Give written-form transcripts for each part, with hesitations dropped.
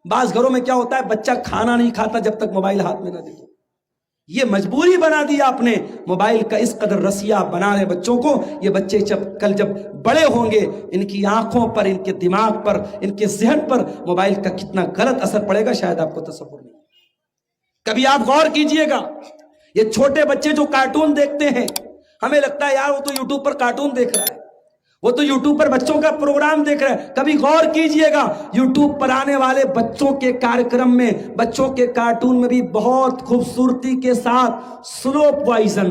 بعض گھروں میں کیا ہوتا ہے، بچہ کھانا نہیں کھاتا جب تک موبائل ہاتھ میں نہ دے دو. یہ مجبوری بنا دیا آپ نے، موبائل کا اس قدر رسیا بنا رہے بچوں کو. یہ بچے جب بڑے ہوں گے، ان کی آنکھوں پر، ان کے دماغ پر، ان کے ذہن پر موبائل کا کتنا غلط اثر پڑے گا شاید آپ کو تصور نہیں. کبھی آپ غور کیجئے گا، یہ چھوٹے بچے جو کارٹون دیکھتے ہیں، ہمیں لگتا ہے یار وہ تو یوٹیوب پر کارٹون دیکھ رہا ہے، وہ تو یوٹیوب پر بچوں کا پروگرام دیکھ رہا ہے. کبھی غور کیجئے گا، یوٹیوب پر آنے والے بچوں کے کارکرم میں، بچوں کے کارٹون میں بھی بہت خوبصورتی کے ساتھ سلو پوائزن،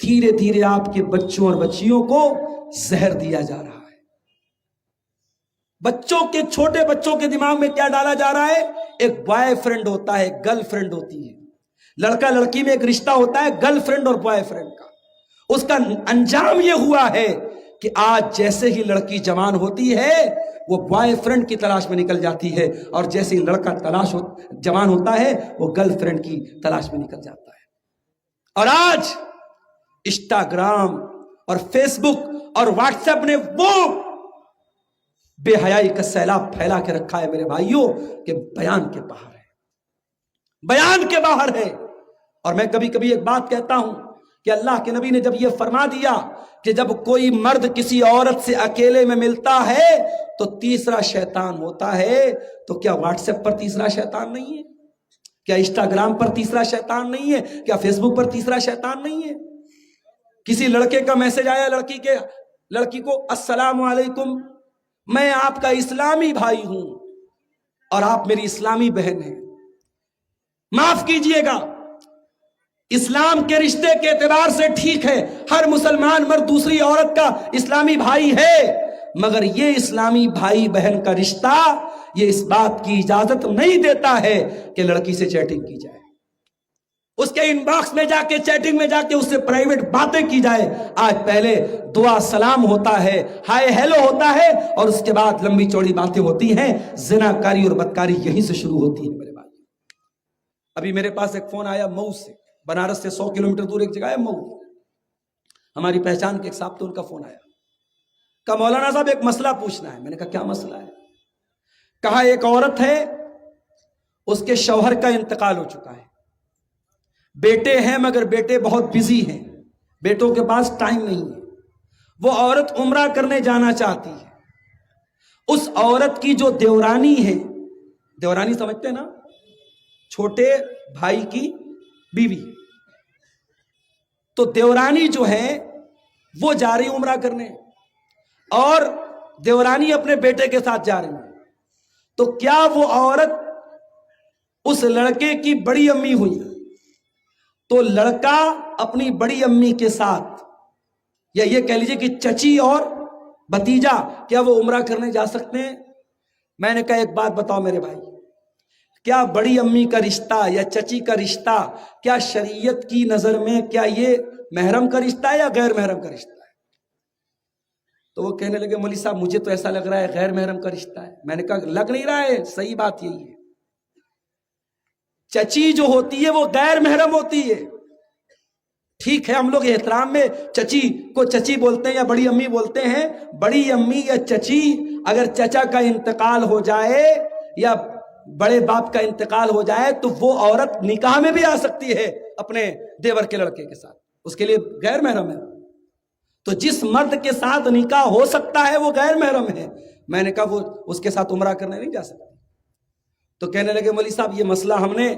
دھیرے دھیرے آپ کے بچوں اور بچیوں کو زہر دیا جا رہا ہے. بچوں کے، چھوٹے بچوں کے دماغ میں کیا ڈالا جا رہا ہے؟ ایک بوائے فرینڈ ہوتا ہے، گرل فرینڈ ہوتی ہے. لڑکا لڑکی میں ایک رشتہ ہوتا ہے گرل فرینڈ اور بوائے فرینڈ کا. اس کا انجام یہ ہوا ہے کہ آج جیسے ہی لڑکی جوان ہوتی ہے وہ بوائے فرینڈ کی تلاش میں نکل جاتی ہے، اور جیسے ہی لڑکا جوان ہوتا ہے وہ گرل فرینڈ کی تلاش میں نکل جاتا ہے. اور آج انسٹاگرام اور فیس بک اور واٹس ایپ نے وہ بے حیائی کا سیلاب پھیلا کے رکھا ہے میرے بھائیوں کہ بیان کے باہر ہے، بیان کے باہر ہے. اور میں کبھی کبھی ایک بات کہتا ہوں کہ اللہ کے نبی نے جب یہ فرما دیا کہ جب کوئی مرد کسی عورت سے اکیلے میں ملتا ہے تو تیسرا شیطان ہوتا ہے، تو کیا واٹس ایپ پر تیسرا شیطان نہیں ہے؟ کیا انسٹاگرام پر تیسرا شیطان نہیں ہے؟ کیا فیس بک پر تیسرا شیطان نہیں ہے؟ کسی لڑکے کا میسج آیا لڑکی کو، السلام علیکم، میں آپ کا اسلامی بھائی ہوں اور آپ میری اسلامی بہن ہیں. معاف کیجئے گا، اسلام کے رشتے کے اعتبار سے ٹھیک ہے، ہر مسلمان مرد دوسری عورت کا اسلامی بھائی ہے، مگر یہ اسلامی بھائی بہن کا رشتہ یہ اس بات کی اجازت نہیں دیتا ہے کہ لڑکی سے چیٹنگ کی جائے، اس کے ان باکس میں جا کے، چیٹنگ میں جا کے اس سے پرائیویٹ باتیں کی جائے. آج پہلے دعا سلام ہوتا ہے، ہائے ہیلو ہوتا ہے، اور اس کے بعد لمبی چوڑی باتیں ہوتی ہیں. زناکاری اور بدکاری یہیں سے شروع ہوتی ہے میرے بھائی. ابھی میرے پاس ایک فون آیا مئو سے، بنارس سے 100 کلومیٹر دور ایک جگہ ہے مئو، ہماری پہچان کے ایک صاحب تو ان کا فون آیا، کہا مولانا صاحب ایک مسئلہ پوچھنا ہے. میں نے کہا کیا مسئلہ ہے؟ کہا ایک عورت ہے، اس کے شوہر کا انتقال ہو چکا ہے، بیٹے ہیں مگر بیٹے بہت بزی ہیں، بیٹوں کے پاس ٹائم نہیں ہے. وہ عورت عمرہ کرنے جانا چاہتی ہے. اس عورت کی جو دیورانی ہے، دیورانی سمجھتے ہیں نا، چھوٹے بھائی کی بیوی، تو دیورانی جو ہے وہ جا رہی عمرہ کرنے اور دیورانی اپنے بیٹے کے ساتھ جا رہی ہے. تو کیا وہ عورت اس لڑکے کی بڑی امی ہوئی؟ تو لڑکا اپنی بڑی امی کے ساتھ، یا یہ کہہ لیجئے کہ چچی اور بھتیجا، کیا وہ عمرہ کرنے جا سکتے ہیں؟ میں نے کہا ایک بات بتاؤ میرے بھائی، کیا بڑی امی کا رشتہ یا چچی کا رشتہ کیا شریعت کی نظر میں کیا یہ محرم کا رشتہ ہے یا غیر محرم کا رشتہ ہے؟ تو وہ کہنے لگے مولوی صاحب مجھے تو ایسا لگ رہا ہے غیر محرم کا رشتہ ہے. میں نے کہا لگ نہیں رہا ہے، صحیح بات یہی ہے. چچی جو ہوتی ہے وہ غیر محرم ہوتی ہے. ٹھیک ہے، ہم لوگ احترام میں چچی کو چچی بولتے ہیں یا بڑی امی بولتے ہیں. بڑی امی یا چچی، اگر چچا کا انتقال ہو جائے یا بڑے باپ کا انتقال ہو جائے تو وہ عورت نکاح میں بھی آ سکتی ہے اپنے دیور کے لڑکے کے ساتھ، اس کے لیے غیر محرم ہے. تو جس مرد کے ساتھ نکاح ہو سکتا ہے وہ غیر محرم ہے. میں نے کہا وہ اس کے ساتھ عمرہ کرنے نہیں جا سکتی. تو کہنے لگے مولوی صاحب یہ مسئلہ ہم نے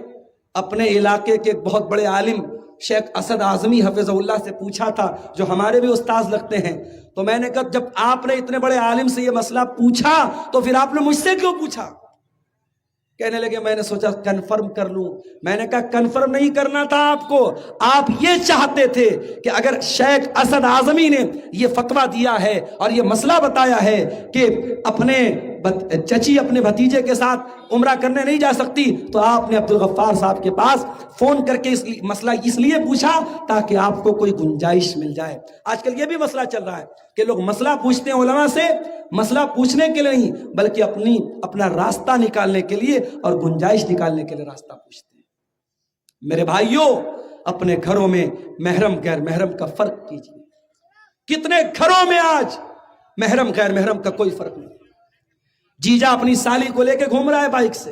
اپنے علاقے کے بہت بڑے عالم شیخ اسد اعظمی حفظہ اللہ سے پوچھا تھا، جو ہمارے بھی استاذ لگتے ہیں. تو میں نے کہا جب آپ نے اتنے بڑے عالم سے یہ مسئلہ پوچھا تو پھر آپ نے مجھ سے کیوں پوچھا؟ کہنے لگے میں نے سوچا کنفرم کر لوں. میں نے کہا کنفرم نہیں کرنا تھا آپ کو، آپ یہ چاہتے تھے کہ اگر شیخ اسد اعظمی نے یہ فتویٰ دیا ہے اور یہ مسئلہ بتایا ہے کہ اپنے چچی اپنے بھتیجے کے ساتھ عمرہ کرنے نہیں جا سکتی، تو آپ نے عبدالغفار صاحب کے پاس فون کر کے مسئلہ اس لیے پوچھا تاکہ آپ کو کوئی گنجائش مل جائے. آج کل یہ بھی مسئلہ چل رہا ہے کہ لوگ مسئلہ پوچھتے ہیں علماء سے، مسئلہ پوچھنے کے لیے نہیں بلکہ اپنا راستہ نکالنے کے لیے اور گنجائش نکالنے کے لیے راستہ پوچھتے ہیں. میرے بھائیوں، اپنے گھروں میں محرم غیر محرم کا فرق کیجیے. کتنے گھروں میں آج محرم غیر محرم کا کوئی فرق نہیں. جیجا اپنی سالی کو لے کے گھوم رہا ہے بائک سے،